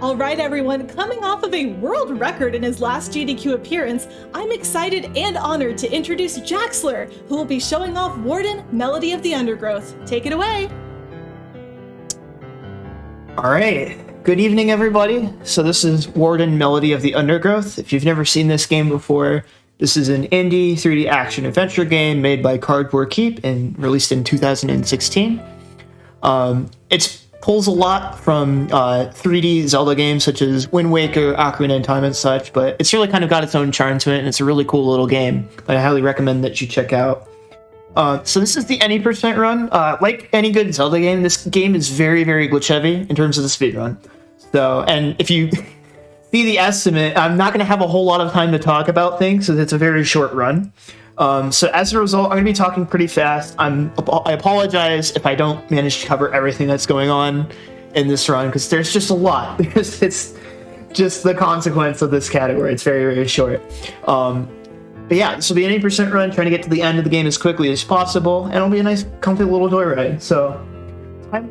All right, everyone, coming off of a world record in his last GDQ appearance, I'm excited and honored to introduce Jaxler, who will be showing off Warden, Melody of the Undergrowth. Take it away. All right, good evening, everybody. So this is Warden, Melody of the Undergrowth. If you've never seen this game before, this is an indie 3D action adventure game made by Cardboard Keep and released in 2016. It pulls a lot from 3D Zelda games such as Wind Waker, Ocarina of Time, and such, but it's really kind of got its own charm to it, and it's a really cool little game that I highly recommend that you check out. So this is the any % run. Like any good Zelda game, this game is very, very glitch heavy in terms of the speed run. So, and if you see the estimate, I'm not going to have a whole lot of time to talk about things, because it's a very short run. So as a result, I'm going to be talking pretty fast. I apologize if I don't manage to cover everything that's going on in this run, because there's just a lot, because it's just the consequence of this category. It's very, very short. But yeah, this will be an 80% run, trying to get to the end of the game as quickly as possible, and it'll be a nice, comfy little joyride. So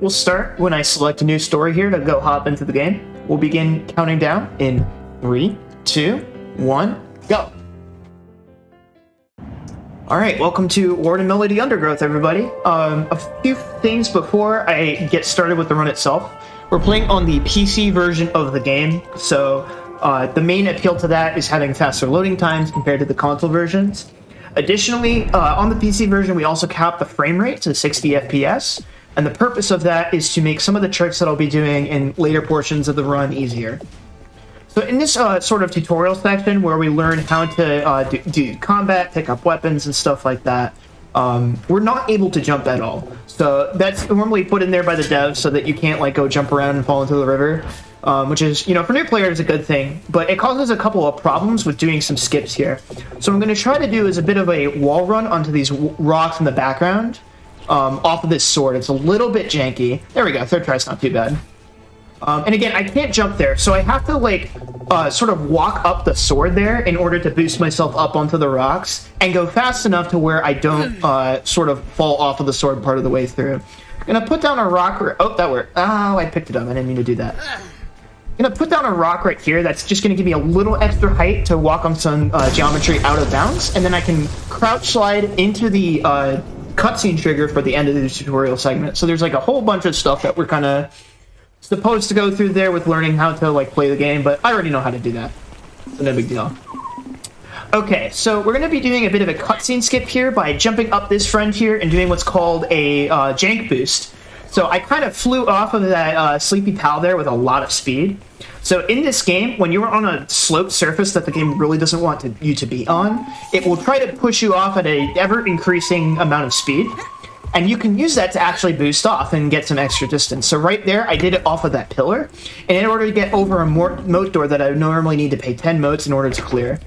we'll start when I select a new story here to go hop into the game. We'll begin counting down in 3, 2, 1, go. All right, welcome to Warden Melody Undergrowth, everybody. A few things before I get started with the run itself. We're playing on the PC version of the game, so the main appeal to that is having faster loading times compared to the console versions. Additionally, on the PC version, we also cap the frame rate to 60 FPS, and the purpose of that is to make some of the tricks that I'll be doing in later portions of the run easier. So in this sort of tutorial section where we learn how to do combat, pick up weapons and stuff like that, we're not able to jump at all. So that's normally put in there by the devs so that you can't like go jump around and fall into the river, which is, you know, for new players a good thing, but it causes a couple of problems with doing some skips here. So what I'm going to try to do is a bit of a wall run onto these rocks in the background, off of this sword. It's a little bit janky. There we go, third try's not too bad. And again, I can't jump there, so I have to, like, sort of walk up the sword there in order to boost myself up onto the rocks and go fast enough to where I don't sort of fall off of the sword part of the way through. I'm going to put down a rock... Oh, that worked. Oh, I picked it up. I didn't mean to do that. I'm going to put down a rock right here that's just going to give me a little extra height to walk on some geometry out of bounds, and then I can crouch slide into the cutscene trigger for the end of the tutorial segment. So there's, like, a whole bunch of stuff that we're kind of supposed to go through there with learning how to like play the game, but I already know how to do that, so no big deal. Okay, so we're going to be doing a bit of a cutscene skip here by jumping up this friend here and doing what's called a Jank Boost. So I kind of flew off of that Sleepy Pal there with a lot of speed. So in this game, when you're on a sloped surface that the game really doesn't want you to be on, it will try to push you off at a ever-increasing amount of speed. And you can use that to actually boost off and get some extra distance. So right there, I did it off of that pillar. And in order to get over a moat door that I normally need to pay 10 motes in order to clear.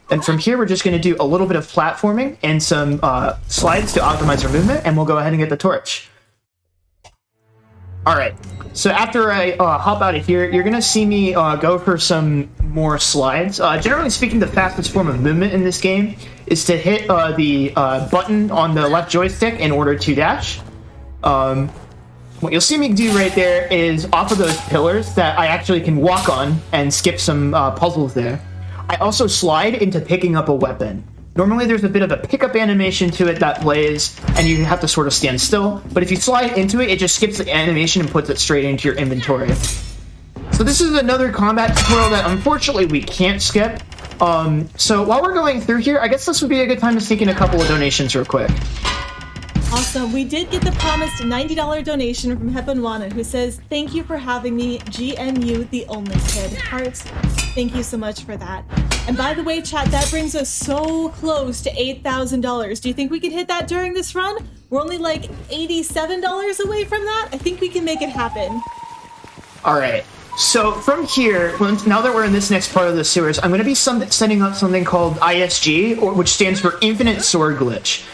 And from here, we're just going to do a little bit of platforming and some slides to optimize our movement. And we'll go ahead and get the torch. All right. So after I hop out of here, you're going to see me go for some more slides. Generally speaking, the fastest form of movement in this game is to hit the button on the left joystick in order to dash. What you'll see me do right there is off of those pillars that I actually can walk on and skip some puzzles there. I also slide into picking up a weapon. Normally there's a bit of a pickup animation to it that plays, and you have to sort of stand still, but if you slide into it, it just skips the animation and puts it straight into your inventory. So this is another combat tutorial that unfortunately we can't skip. So while we're going through here, I guess this would be a good time to sneak in a couple of donations real quick. Awesome. We did get the promised $90 donation from Hepanwana, who says, "Thank you for having me, GNU, the only kid." Hearts, thank you so much for that. And by the way, chat, that brings us so close to $8,000. Do you think we could hit that during this run? We're only like $87 away from that. I think we can make it happen. All right. So from here, now that we're in this next part of the sewers, I'm going to be setting up something called ISG, which stands for Infinite Sword Glitch.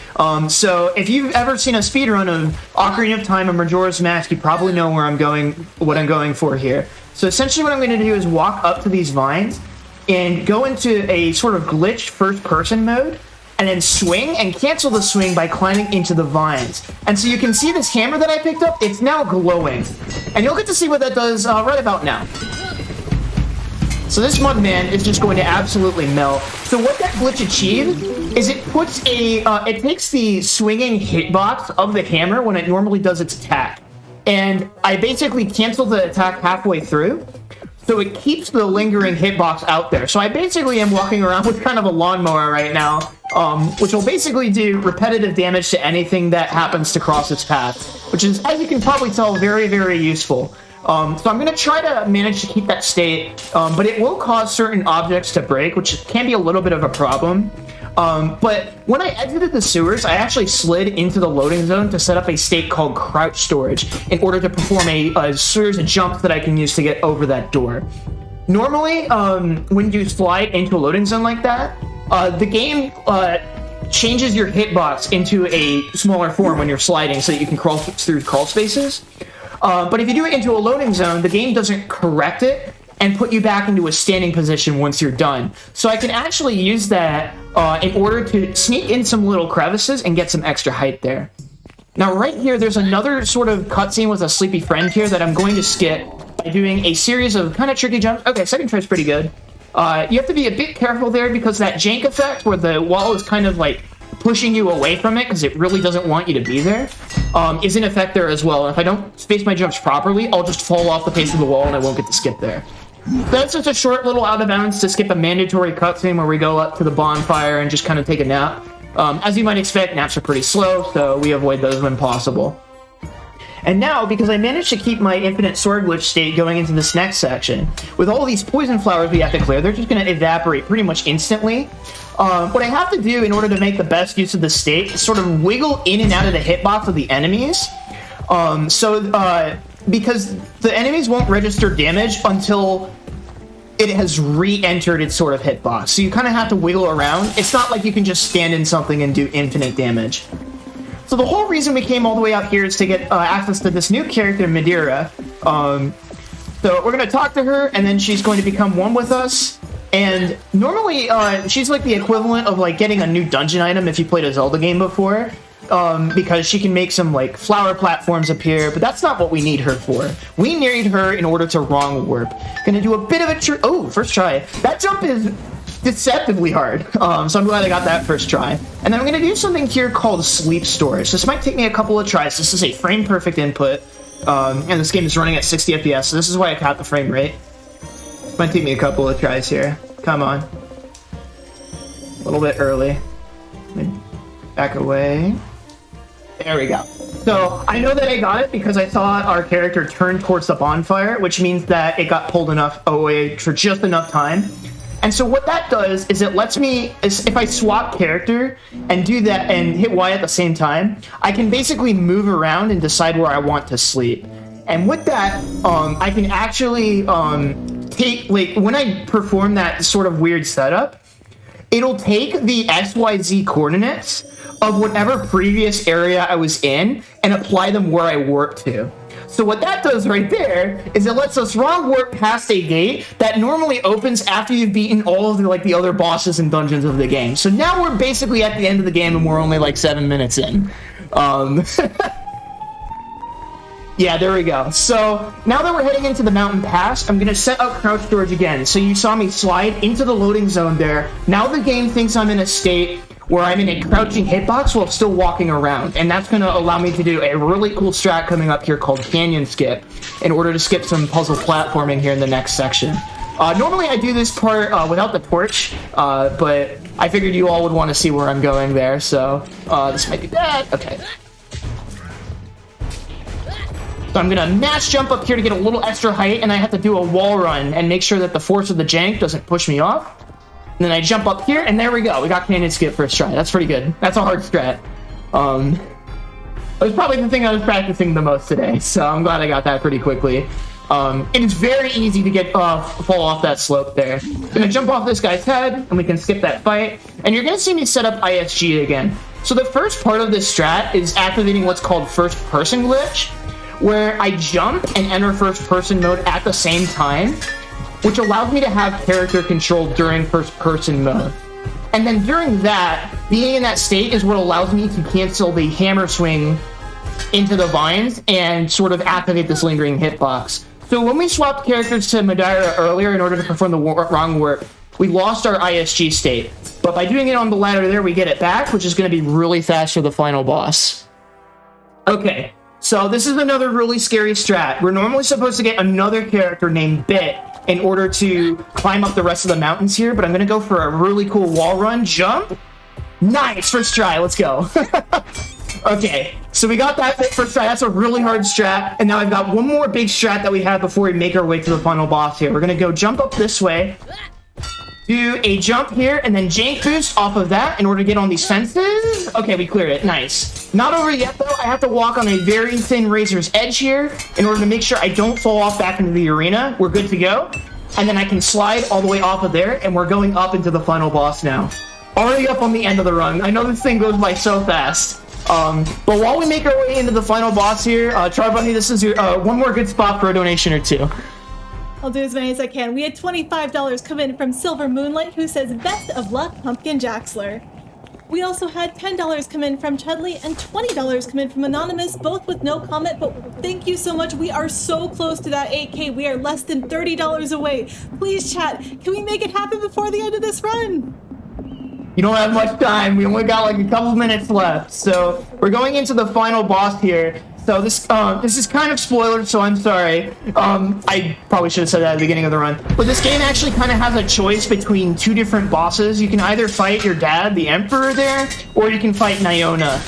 So if you've ever seen a speedrun of Ocarina of Time or Majora's Mask, you probably know where I'm going, what I'm going for here. So essentially what I'm going to do is walk up to these vines and go into a sort of glitched first-person mode, and then swing and cancel the swing by climbing into the vines. And so you can see this hammer that I picked up, it's now glowing. And you'll get to see what that does right about now. So this Mudman is just going to absolutely melt. So what that glitch achieves is it puts it takes the swinging hitbox of the hammer when it normally does its attack. And I basically cancel the attack halfway through. So it keeps the lingering hitbox out there. So I basically am walking around with kind of a lawnmower right now, which will basically do repetitive damage to anything that happens to cross its path, which is, as you can probably tell, very, very useful. So I'm going to try to manage to keep that state, but it will cause certain objects to break, which can be a little bit of a problem. But when I exited the sewers, I actually slid into the loading zone to set up a state called crouch storage in order to perform a series of jumps that I can use to get over that door. Normally, when you slide into a loading zone like that, the game changes your hitbox into a smaller form when you're sliding so that you can crawl through crawl spaces. But if you do it into a loading zone, the game doesn't correct it and put you back into a standing position once you're done. So I can actually use that in order to sneak in some little crevices and get some extra height there. Now right here, there's another sort of cutscene with a sleepy friend here that I'm going to skip by doing a series of kind of tricky jumps. Okay, second try's pretty good. You have to be a bit careful there because that jank effect where the wall is kind of like pushing you away from it because it really doesn't want you to be there, is in effect there as well. And if I don't space my jumps properly, I'll just fall off the face of the wall and I won't get to skip there. That's just a short little out of bounds to skip a mandatory cutscene where we go up to the bonfire and just kind of take a nap. As you might expect, naps are pretty slow, so we avoid those when possible. And now, because I managed to keep my infinite sword glitch state going into this next section, with all these poison flowers we have to clear, they're just going to evaporate pretty much instantly. What I have to do in order to make the best use of the state is sort of wiggle in and out of the hitbox of the enemies. Because the enemies won't register damage until it has re-entered its sort of hitbox. So you kind of have to wiggle around. It's not like you can just stand in something and do infinite damage. So the whole reason we came all the way out here is to get access to this new character, Madeira. So we're going to talk to her, and then she's going to become one with us. And normally, she's like the equivalent of like getting a new dungeon item if you played a Zelda game before. Because she can make some like flower platforms appear, but that's not what we need her for. We need her in order to wrong warp. Gonna do a bit of a first try. That jump is deceptively hard, so I'm glad I got that first try. And then I'm gonna do something here called sleep storage. This might take me a couple of tries. This is a frame perfect input, and this game is running at 60 FPS, so this is why I capped the frame rate. Might take me a couple of tries here. Come on. A little bit early. Back away. There we go. So I know that I got it because I saw our character turn towards the bonfire, which means that it got pulled away for just enough time. And so what that does is it lets me, if I swap character and do that and hit Y at the same time, I can basically move around and decide where I want to sleep. And with that, I can actually take, like, when I perform that sort of weird setup, it'll take the XYZ coordinates of whatever previous area I was in and apply them where I warp to. So what that does right there is it lets us wrong warp past a gate that normally opens after you've beaten all of the other bosses and dungeons of the game. So now we're basically at the end of the game and we're only like 7 minutes in. Yeah, there we go. So now that we're heading into the mountain pass, I'm going to set up crouch storage again. So you saw me slide into the loading zone there. Now the game thinks I'm in a state where I'm in a crouching hitbox while still walking around. And that's going to allow me to do a really cool strat coming up here called Canyon Skip in order to skip some puzzle platforming here in the next section. Normally I do this part without the torch, but I figured you all would want to see where I'm going there. So this might be bad. Okay. So I'm going to mash jump up here to get a little extra height, and I have to do a wall run and make sure that the force of the jank doesn't push me off. And then I jump up here, and there we go. We got Canyon Skip first try. That's pretty good. That's a hard strat. It was probably the thing I was practicing the most today, so I'm glad I got that pretty quickly. It is very easy to get fall off that slope there. I'm gonna jump off this guy's head, and we can skip that fight. And you're gonna see me set up ISG again. So the first part of this strat is activating what's called first person glitch, where I jump and enter first person mode at the same time, which allows me to have character control during first person mode. And then during that, being in that state is what allows me to cancel the hammer swing into the vines and sort of activate this lingering hitbox. So when we swapped characters to Madeira earlier in order to perform the wrong work, we lost our ISG state. But by doing it on the ladder there, we get it back, which is going to be really fast for the final boss. Okay, so this is another really scary strat. We're normally supposed to get another character named Bit in order to climb up the rest of the mountains here, but I'm going to go for a really cool wall run. Jump. Nice, first try, let's go. Okay, so we got that first try. That's a really hard strat. And now I've got one more big strat that we have before we make our way to the final boss here. We're going to go jump up this way. Do a jump here, and then Jank Boost off of that in order to get on these fences. Okay, we cleared it. Nice. Not over yet, though. I have to walk on a very thin razor's edge here in order to make sure I don't fall off back into the arena. We're good to go. And then I can slide all the way off of there, and we're going up into the final boss now. Already up on the end of the run. I know this thing goes by so fast. But while we make our way into the final boss here, Char Bunny, this is your one more good spot for a donation or two. I'll do as many as I can. We had $25 come in from Silver Moonlight, who says, best of luck, Pumpkin Jaxler. We also had $10 come in from Chudley and $20 come in from Anonymous, both with no comment, but thank you so much. We are so close to that 8K. We are less than $30 away. Please, chat, can we make it happen before the end of this run? You don't have much time. We only got like a couple minutes left. So we're going into the final boss here. So this is kind of spoiler, so I'm sorry. I probably should have said that at the beginning of the run. But this game actually kind of has a choice between two different bosses. You can either fight your dad, the Emperor there, or you can fight Nyona,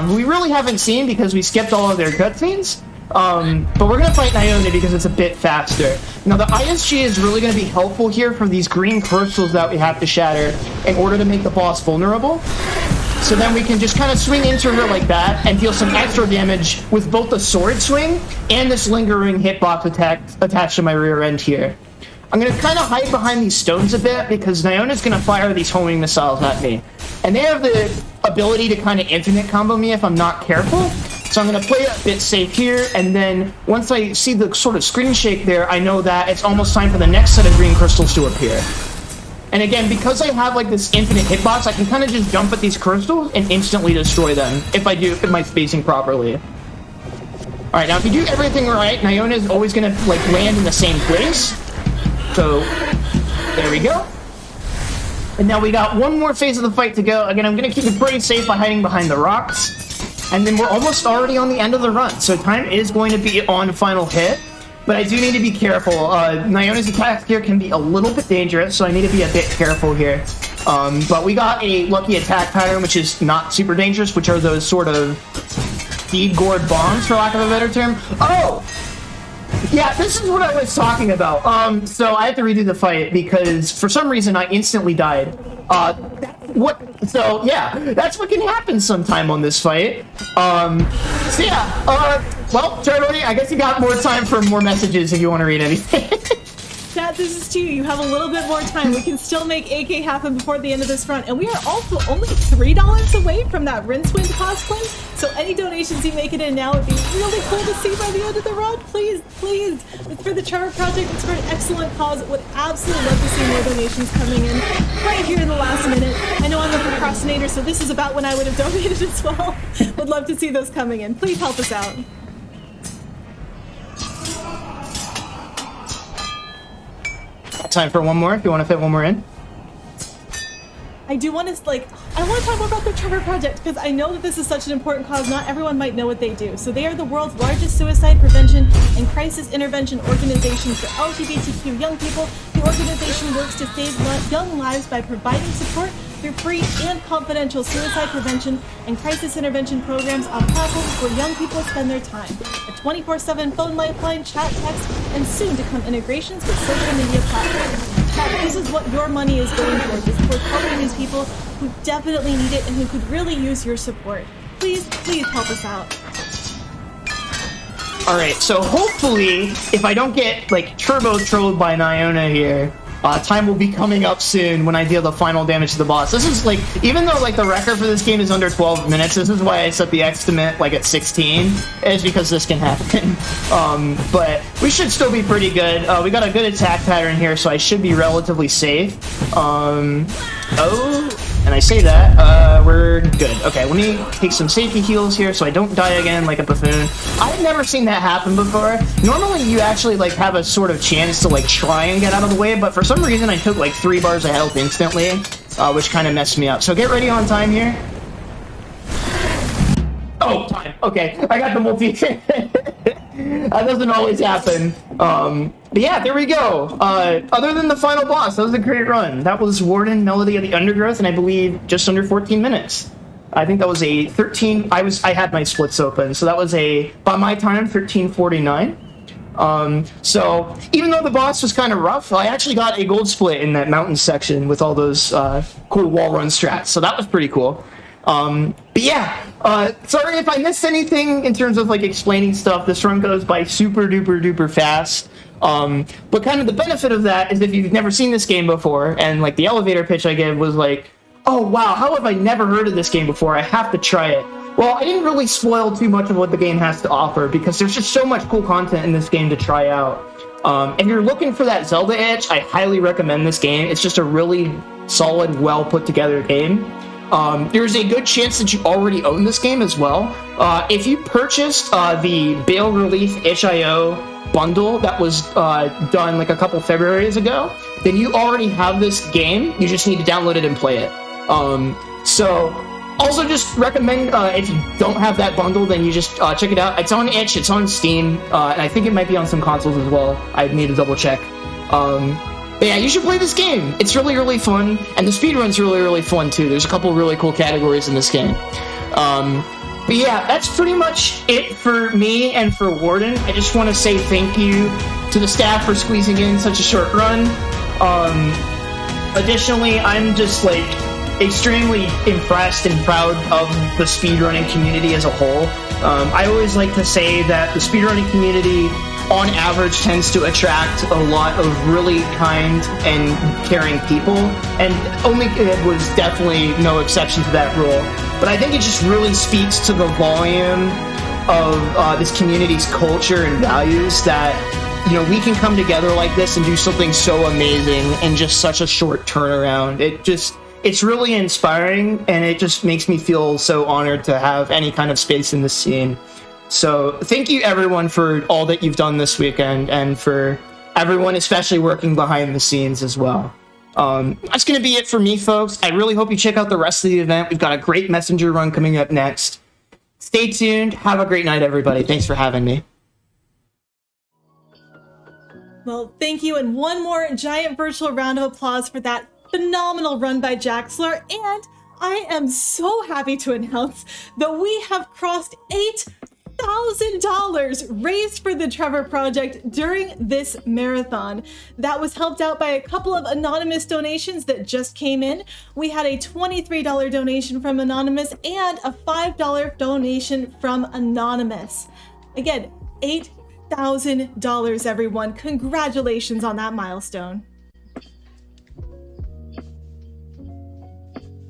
who we really haven't seen because we skipped all of their cutscenes. But we're going to fight Nyona because it's a bit faster. Now, the ISG is really going to be helpful here for these green crystals that we have to shatter in order to make the boss vulnerable. So then we can just kind of swing into her like that and deal some extra damage with both the sword swing and this lingering hitbox attack attached to my rear end here. I'm going to kind of hide behind these stones a bit because Nyona's going to fire these homing missiles at me. And they have the ability to kind of infinite combo me if I'm not careful. So I'm going to play a bit safe here, and then once I see the sort of screen shake there, I know that it's almost time for the next set of green crystals to appear. And again, because I have like this infinite hitbox, I can kind of just jump at these crystals and instantly destroy them if I do my spacing properly. Alright, now if you do everything right, Nyona is always going to like land in the same place. So, there we go. And now we got one more phase of the fight to go. Again, I'm going to keep it pretty safe by hiding behind the rocks. And then we're almost already on the end of the run, so time is going to be on final hit. But I do need to be careful. Nyona's attacks here can be a little bit dangerous, so I need to be a bit careful here. But we got a lucky attack pattern, which is not super dangerous, which are those sort of seed gourd bombs, for lack of a better term. Oh! Yeah, this is what I was talking about. So I have to redo the fight because for some reason I instantly died. So yeah, that's what can happen sometime on this fight. So yeah, well, Charlie, I guess you got more time for more messages if you want to read anything. Chat, this is to you. You have a little bit more time. We can still make AK happen before the end of this run. And we are also only $3 away from that Rincewind cosplay. So any donations you make it in now would be really cool to see by the end of the run. Please, please. It's for the Charter Project. It's for an excellent cause. Would absolutely love to see more donations coming in right here in the last minute. I know I'm a procrastinator, so this is about when I would have donated as well. Would love to see those coming in. Please help us out. Time for one more, if you want to fit one more in. I do want to, I want to talk more about the Charter Project, because I know that this is such an important cause. Not everyone might know what they do. So they are the world's largest suicide prevention and crisis intervention organization for LGBTQ young people. The organization works to save young lives by providing support through free and confidential suicide prevention and crisis intervention programs on platforms where young people spend their time. A 24/7 phone lifeline, chat, text, and soon to come integrations with social media platforms. Chat, this is what your money is going towards, is towards helping these people who definitely need it and who could really use your support. Please, please help us out. Alright, so hopefully, if I don't get, turbo trolled by Nyona here, time will be coming up soon when I deal the final damage to the boss. This is, even though, the record for this game is under 12 minutes, this is why I set the estimate, at 16, is because this can happen. But we should still be pretty good. We got a good attack pattern here, so I should be relatively safe. Oh... And I say that, we're good. Okay, let me take some safety heals here so I don't die again like a buffoon. I've never seen that happen before. Normally you actually like have a sort of chance to like try and get out of the way, but for some reason I took like 3 bars of health instantly, which kind of messed me up. So get ready on time here. Oh, time. Okay, I got the multi. That doesn't always happen. But yeah, there we go. Other than the final boss, that was a great run. That was Warden, Melody of the Undergrowth, and I believe just under 14 minutes. I think that was a 13. I had my splits open, so that was a, by my time, 13:49. So even though the boss was kind of rough, I actually got a gold split in that mountain section with all those cool wall run strats. So that was pretty cool. But yeah, sorry if I missed anything in terms of like explaining stuff. This run goes by super duper duper fast. But kind of the benefit of that is if you've never seen this game before, and like the elevator pitch I gave was like, oh wow, how have I never heard of this game before? I have to try it. Well, I didn't really spoil too much of what the game has to offer because there's just so much cool content in this game to try out. If you're looking for that Zelda itch, I highly recommend this game. It's just a really solid, well put together game. There's a good chance that you already own this game as well. If you purchased the Bale Relief itch.io bundle that was done like a couple Februarys ago, then you already have this game. You just need to download it and play it. So also just recommend if you don't have that bundle, then you just check it out. It's on itch, it's on Steam, and I think it might be on some consoles as well. I need to double check. But yeah, you should play this game. It's really, really fun, and the speedrun's really, really fun too. There's a couple really cool categories in this game. But yeah, that's pretty much it for me and for Warden. I just want to say thank you to the staff for squeezing in such a short run. Additionally, I'm just like extremely impressed and proud of the speedrunning community as a whole. I always like to say that the speedrunning community on average tends to attract a lot of really kind and caring people, and Only Kid was definitely no exception to that rule. But I think it just really speaks to the volume of this community's culture and values that, you know, we can come together like this and do something so amazing in just such a short turnaround. It's really inspiring, and it just makes me feel so honored to have any kind of space in this scene. So thank you everyone for all that you've done this weekend, and for everyone especially working behind the scenes as well. That's going to be it for me, folks. I really hope you check out the rest of the event. We've got a great messenger run coming up next. Stay tuned. Have a great night, everybody. Thanks for having me. Well, thank you, and one more giant virtual round of applause for that phenomenal run by Jaxler. And I am so happy to announce that we have crossed $8,000 raised for the Trevor Project during this marathon. That was helped out by a couple of anonymous donations that just came in. We had a $23 donation from Anonymous and a $5 donation from Anonymous. Again, $8,000, everyone. Congratulations on that milestone.